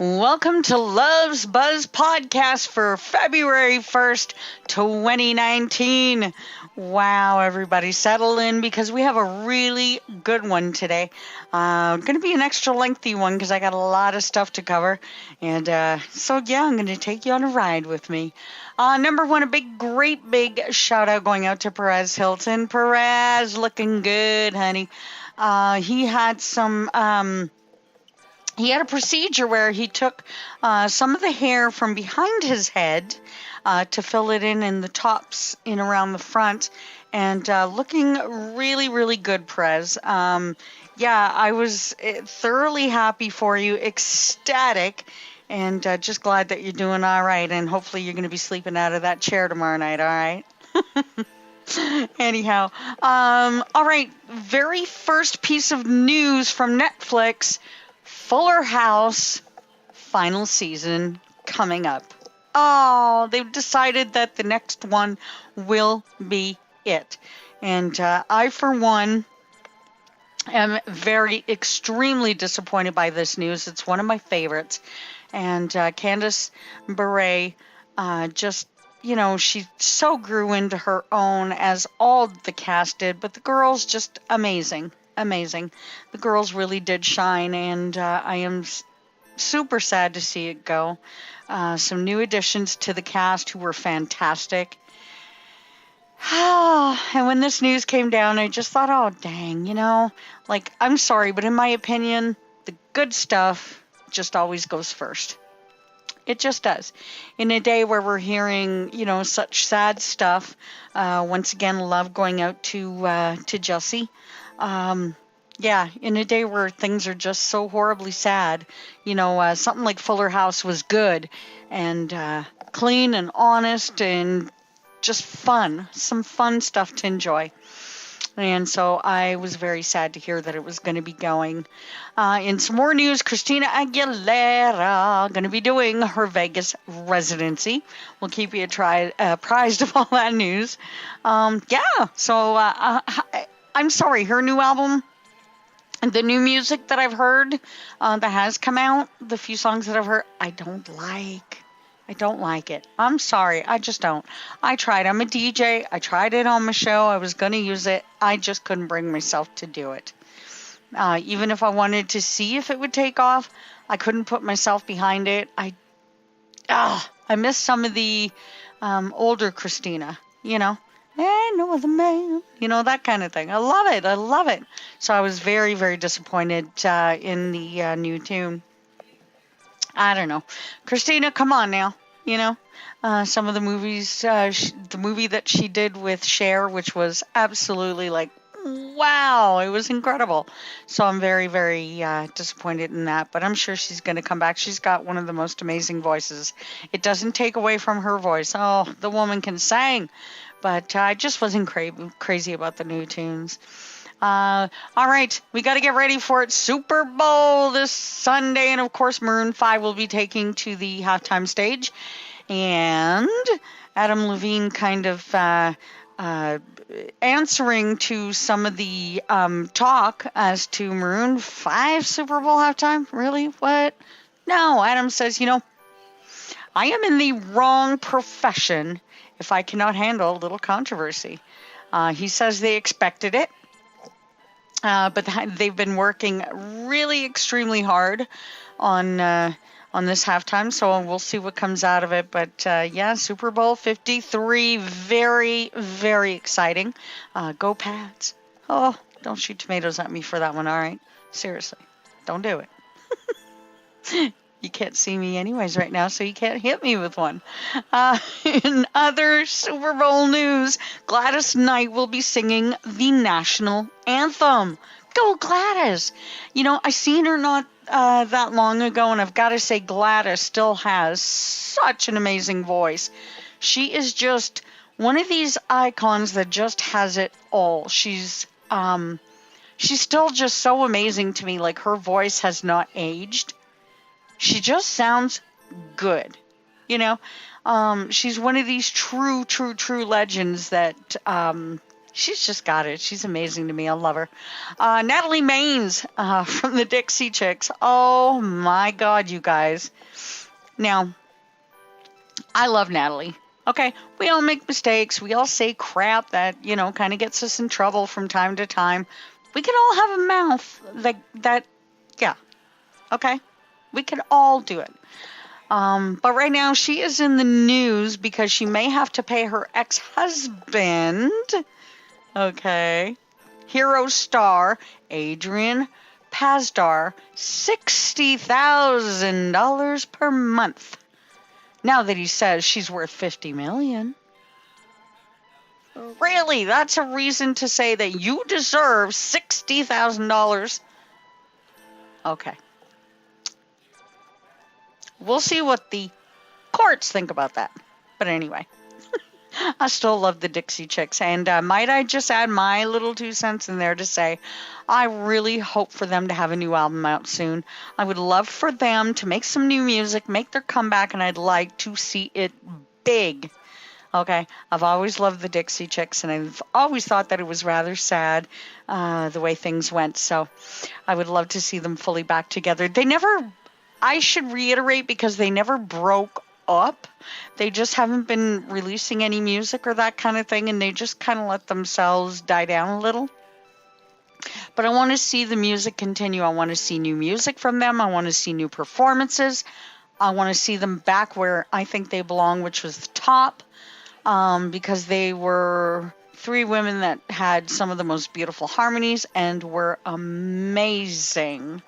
Welcome to Love's Buzz Podcast for February 1st, 2019. Wow, everybody settle in because we have a really good one today. Going to be an extra lengthy one because I got a lot of stuff to cover. And so, I'm going to take you on a ride with me. Number one, great big shout out going out to Perez Hilton. Perez, looking good, honey. He had a procedure where he took some of the hair from behind his head to fill it in the tops in around the front, and looking really, really good, Prez. I was thoroughly happy for you, ecstatic, and just glad that you're doing all right, and hopefully you're going to be sleeping out of that chair tomorrow night, all right? Anyhow, all right, very first piece of news from Netflix. Fuller House final season coming up. Oh, they've decided that the next one will be it. And I, for one, am extremely disappointed by this news. It's one of my favorites. And Candice Bure she so grew into her own, as all the cast did, but the girls just amazing. The girls really did shine, and I am super sad to see it go. Some new additions to the cast who were fantastic. And when this news came down, I just thought, oh, dang, I'm sorry, but in my opinion, the good stuff just always goes first. It just does. In a day where we're hearing, such sad stuff, once again, love going out to Jussie. In a day where things are just so horribly sad, something like Fuller House was good and clean and honest and just fun, some fun stuff to enjoy. And so I was very sad to hear that it was going to be going. In some more news, Christina Aguilera going to be doing her Vegas residency. We'll keep you apprised of all that news. I'm sorry, her new album, the new music that I've heard that has come out, the few songs that I've heard, I don't like it. I'm sorry. I just don't. I tried. I'm a DJ. I tried it on my show. I was going to use it. I just couldn't bring myself to do it. Even if I wanted to see if it would take off, I couldn't put myself behind it. I miss some of the older Christina, no other man, that kind of thing. I love it. So I was very, very disappointed in the new tune. I don't know. Christina, come on now. Some of the movies, the movie that she did with Cher, which was absolutely wow, it was incredible. So I'm very, very disappointed in that, but I'm sure she's going to come back. She's got one of the most amazing voices. It doesn't take away from her voice. Oh, the woman can sing, but I just wasn't crazy about the new tunes. All right, we got to get ready for it. Super Bowl this Sunday, and of course Maroon 5 will be taking to the halftime stage, and Adam Levine kind of answering to some of the talk as to Maroon 5 Super Bowl halftime. Really? What? No, Adam says, I am in the wrong profession if I cannot handle a little controversy. He says they expected it. But they've been working really extremely hard on this halftime, so we'll see what comes out of it. But Super Bowl 53, very, very exciting. Go Pats. Oh, don't shoot tomatoes at me for that one, all right? Seriously, don't do it. You can't see me anyways right now, so you can't hit me with one. In other Super Bowl news, Gladys Knight will be singing the national anthem. Go Gladys! I seen her not that long ago, and I've got to say Gladys still has such an amazing voice. She is just one of these icons that just has it all. She's still just so amazing to me. Like, her voice has not aged. She just sounds good, She's one of these true legends that She's just got it. She's amazing to me. I love her. Natalie Maines from the Dixie Chicks. Oh my God, you guys. Now, I love Natalie. Okay, we all make mistakes. We all say crap that, kind of gets us in trouble from time to time. We can all have a mouth yeah, okay? We can all do it. But right now she is in the news because she may have to pay her ex-husband, okay, hero star Adrian Pasdar, $60,000 per month. Now that he says she's worth $50 million. Really? That's a reason to say that you deserve $60,000? Okay. We'll see what the courts think about that. But anyway, I still love the Dixie Chicks. And might I just add my little 2 cents in there to say, I really hope for them to have a new album out soon. I would love for them to make some new music, make their comeback, and I'd like to see it big. Okay, I've always loved the Dixie Chicks, and I've always thought that it was rather sad the way things went. So I would love to see them fully back together. I should reiterate, because they never broke up. They just haven't been releasing any music or that kind of thing, and they just kind of let themselves die down a little. But I want to see the music continue. I want to see new music from them. I want to see new performances. I want to see them back where I think they belong, which was the top, because they were 3 women that had some of the most beautiful harmonies and were amazing.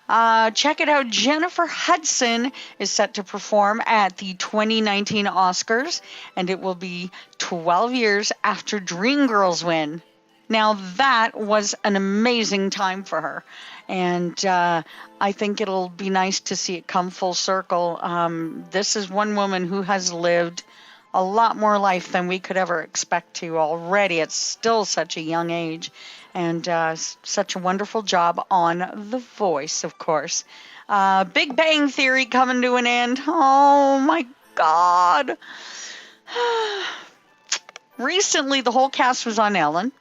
Check it out. Jennifer Hudson is set to perform at the 2019 Oscars, and it will be 12 years after Dreamgirls win. Now, that was an amazing time for her, and I think it'll be nice to see it come full circle. This is one woman who has lived a lot more life than we could ever expect to already. It's still such a young age, and such a wonderful job on The Voice, of course. Big Bang Theory coming to an end. Oh my God. Recently, the whole cast was on Ellen,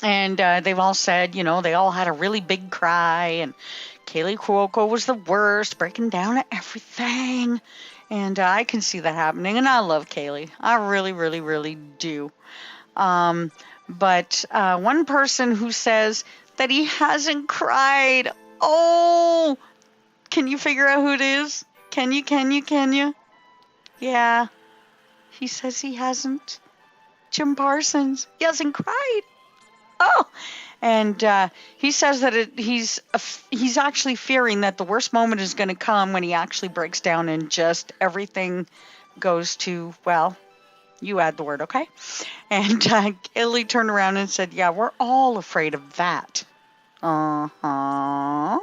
and they've all said, they all had a really big cry, and Kaylee Cuoco was the worst, breaking down at everything. And I can see that happening, and I love Kaylee. I really, really, really do. But one person who says that he hasn't cried. Oh, can you figure out who it is? Can you? Yeah, he says he hasn't. Jim Parsons. He hasn't cried. Oh, and he says that he's actually fearing that the worst moment is going to come when he actually breaks down and just everything goes to, well, you add the word, okay? And Kelly turned around and said, yeah, we're all afraid of that. Uh-huh.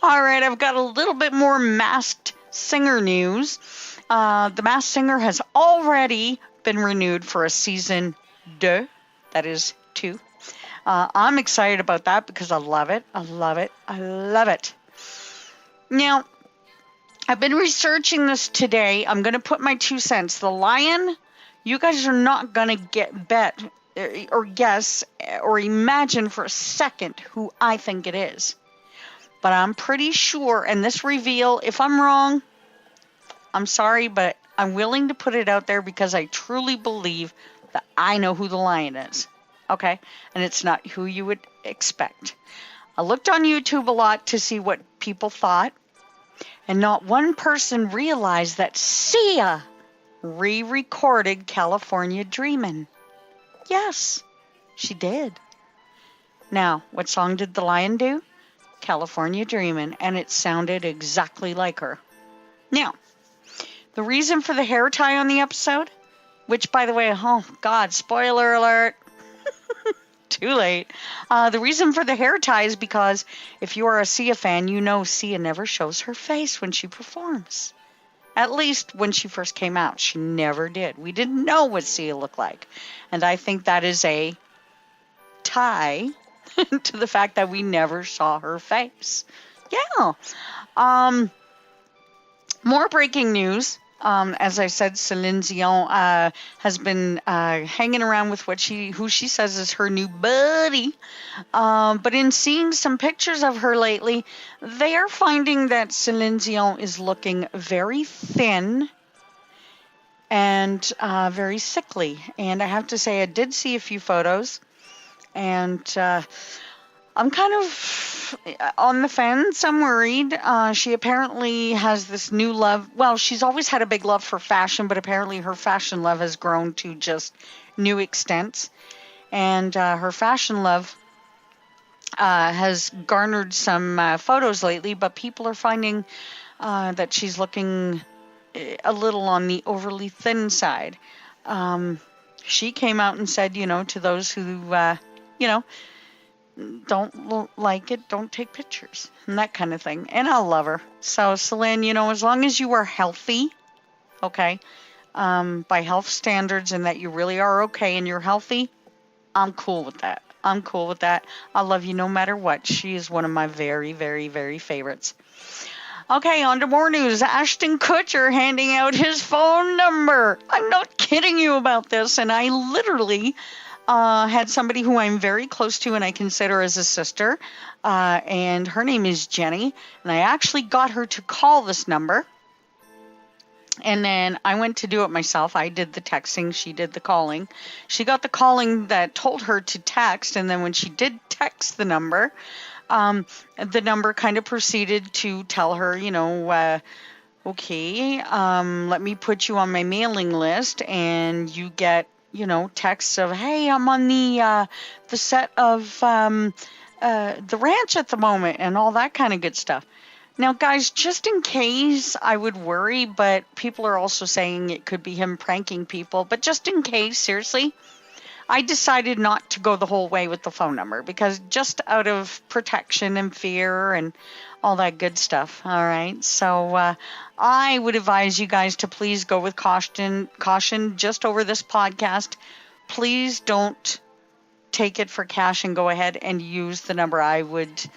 All right, I've got a little bit more Masked Singer news. The Masked Singer has already been renewed for a season 2. That is 2. I'm excited about that because I love it. I love it. I love it. Now, I've been researching this today. I'm going to put my 2 cents. The Lion, you guys are not going to bet or guess or imagine for a second who I think it is. But I'm pretty sure, and this reveal, if I'm wrong, I'm sorry, but I'm willing to put it out there because I truly believe that I know who the Lion is. Okay? And it's not who you would expect. I looked on YouTube a lot to see what people thought, and not one person realized that Sia re-recorded California Dreamin'. Yes, she did. Now, what song did the Lion do? California Dreamin', and it sounded exactly like her. Now, the reason for the hair tie on the episode, which, by the way, oh God, spoiler alert, too late. The reason for the hair tie is because if you are a Sia fan, you know Sia never shows her face when she performs. At least when she first came out, she never did. We didn't know what Sia looked like. And I think that is a tie to the fact that we never saw her face. Yeah. More breaking news. As I said, Celine Dion has been hanging around with who she says is her new buddy. But in seeing some pictures of her lately, they are finding that Celine Dion is looking very thin and very sickly. And I have to say, I did see a few photos, and I'm kind of on the fence. I'm worried. She apparently has this new love. Well, she's always had a big love for fashion, but apparently her fashion love has grown to just new extents. And her fashion love has garnered some photos lately, but people are finding that she's looking a little on the overly thin side. She came out and said, to those who, don't like it, don't take pictures, and that kind of thing. And I love her. So, Celine, as long as you are healthy, okay, by health standards, and that you really are okay and you're healthy, I'm cool with that. I'm cool with that. I love you no matter what. She is one of my very, very, very favorites. Okay, on to more news. Ashton Kutcher handing out his phone number. I'm not kidding you about this. And I literally had somebody who I'm very close to and I consider as a sister. And her name is Jenny. And I actually got her to call this number. And then I went to do it myself. I did the texting. She did the calling. She got the calling that told her to text. And then when she did text the number kind of proceeded to tell her, okay, let me put you on my mailing list. And you get, texts of, hey, I'm on the set of the ranch at the moment and all that kind of good stuff. Now, guys, just in case, I would worry, but people are also saying it could be him pranking people. But just in case, seriously, I decided not to go the whole way with the phone number because just out of protection and fear and all that good stuff. All right. So I would advise you guys to please go with caution just over this podcast. Please don't take it for cash and go ahead and use the number. I would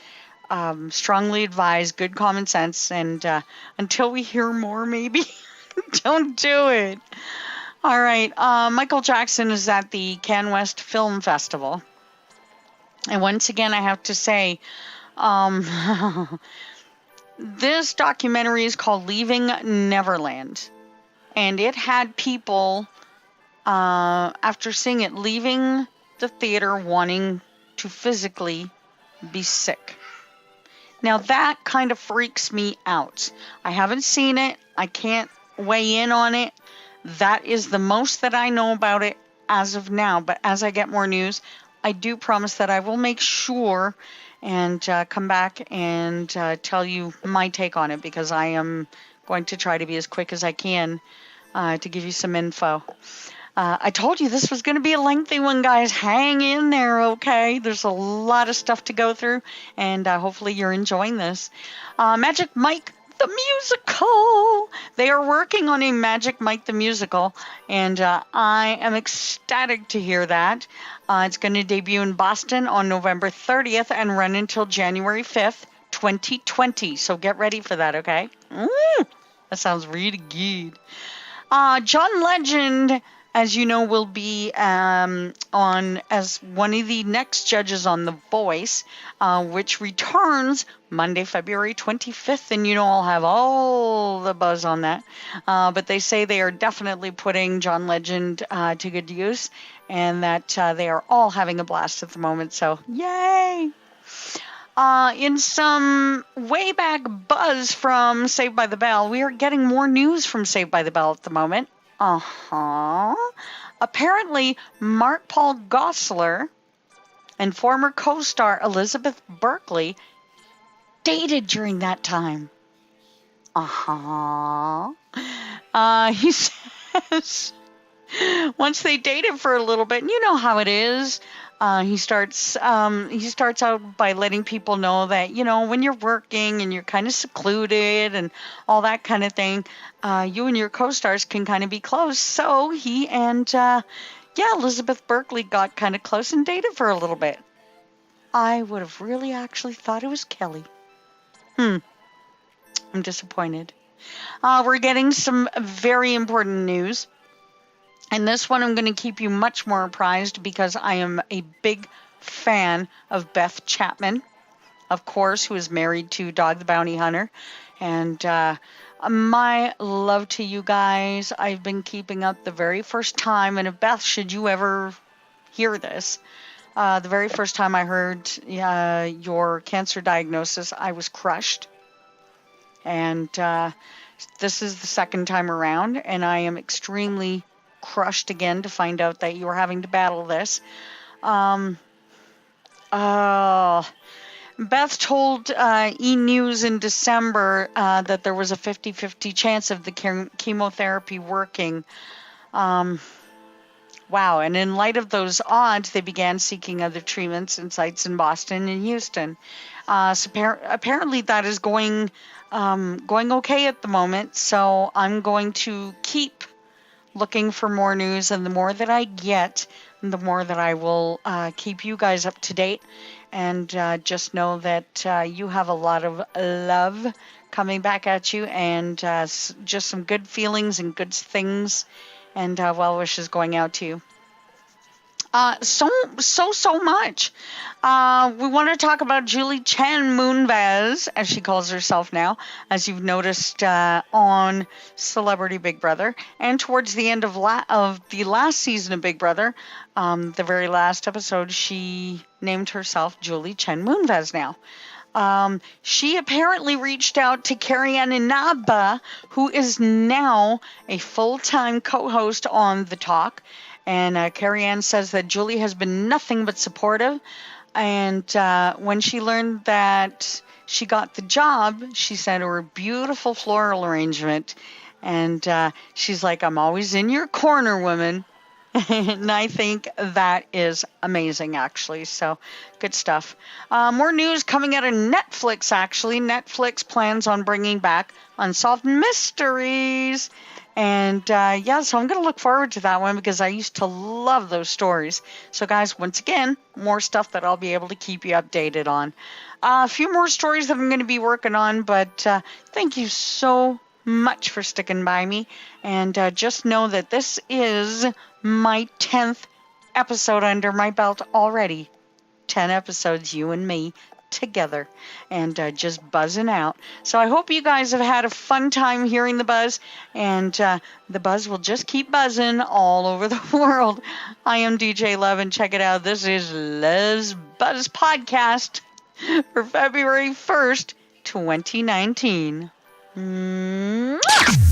strongly advise good common sense, and until we hear more, maybe don't do it. All right. Michael Jackson is at the Cannes West Film Festival. And once again, I have to say, this documentary is called Leaving Neverland. And it had people, after seeing it, leaving the theater wanting to physically be sick. Now, that kind of freaks me out. I haven't seen it. I can't weigh in on it. That is the most that I know about it as of now. But as I get more news, I do promise that I will make sure and come back and tell you my take on it, because I am going to try to be as quick as I can to give you some info. I told you this was going to be a lengthy one, guys. Hang in there, okay? There's a lot of stuff to go through, and hopefully you're enjoying this. Magic Mike the Musical. They are working on a Magic Mike the Musical, and I am ecstatic to hear that. It's going to debut in Boston on November 30th and run until January 5th, 2020. So get ready for that, okay? That sounds really good. John Legend, as you know, will be on as one of the next judges on The Voice, which returns Monday, February 25th. And I'll have all the buzz on that. But they say they are definitely putting John Legend to good use, and that they are all having a blast at the moment. So, yay! In some way back buzz from Saved by the Bell, we are getting more news from Saved by the Bell at the moment. Apparently, Mark Paul Gosselaar and former co-star Elizabeth Berkley dated during that time. He says once they dated for a little bit, and you know how it is. He starts out by letting people know that, when you're working and you're kind of secluded and all that kind of thing, you and your co-stars can kind of be close. So he and, Elizabeth Berkley got kind of close and dated for a little bit. I would have really actually thought it was Kelly. I'm disappointed. We're getting some very important news. And this one I'm going to keep you much more apprised because I am a big fan of Beth Chapman, of course, who is married to Dog the Bounty Hunter. And my love to you guys. I've been keeping up the very first time. And if Beth, should you ever hear this, the very first time I heard your cancer diagnosis, I was crushed. And this is the second time around, and I am extremely crushed again to find out that you are having to battle this. Beth told E! News in December that there was a 50-50 chance of the chemotherapy working. Wow, and in light of those odds, they began seeking other treatments and sites in Boston and Houston. So apparently that is going okay at the moment, so I'm going to keep looking for more news, and the more that I get, the more that I will keep you guys up to date. And just know that you have a lot of love coming back at you, and just some good feelings and good things and well wishes going out to you. So much. We want to talk about Julie Chen Moonves, as she calls herself now, as you've noticed on Celebrity Big Brother, and towards the end of the last season of Big Brother, the very last episode, she named herself Julie Chen Moonves now. She apparently reached out to Carrie-Anne Inaba, who is now a full-time co-host on The Talk. And Carrie-Anne says that Julie has been nothing but supportive. And when she learned that she got the job, she sent her a beautiful floral arrangement. And she's like, "I'm always in your corner, woman." And I think that is amazing, actually. So good stuff. More news coming out of Netflix, actually. Netflix plans on bringing back Unsolved Mysteries. And so I'm going to look forward to that one because I used to love those stories. So guys, once again, more stuff that I'll be able to keep you updated on. A few more stories that I'm going to be working on, but thank you so much for sticking by me. And just know that this is my 10th episode under my belt already. 10 episodes, you and me together, and just buzzing out. So I hope you guys have had a fun time hearing the buzz, and the buzz will just keep buzzing all over the world. I am DJ Love, and check it out. This is Love's Buzz Podcast for February 1st, 2019. Mwah!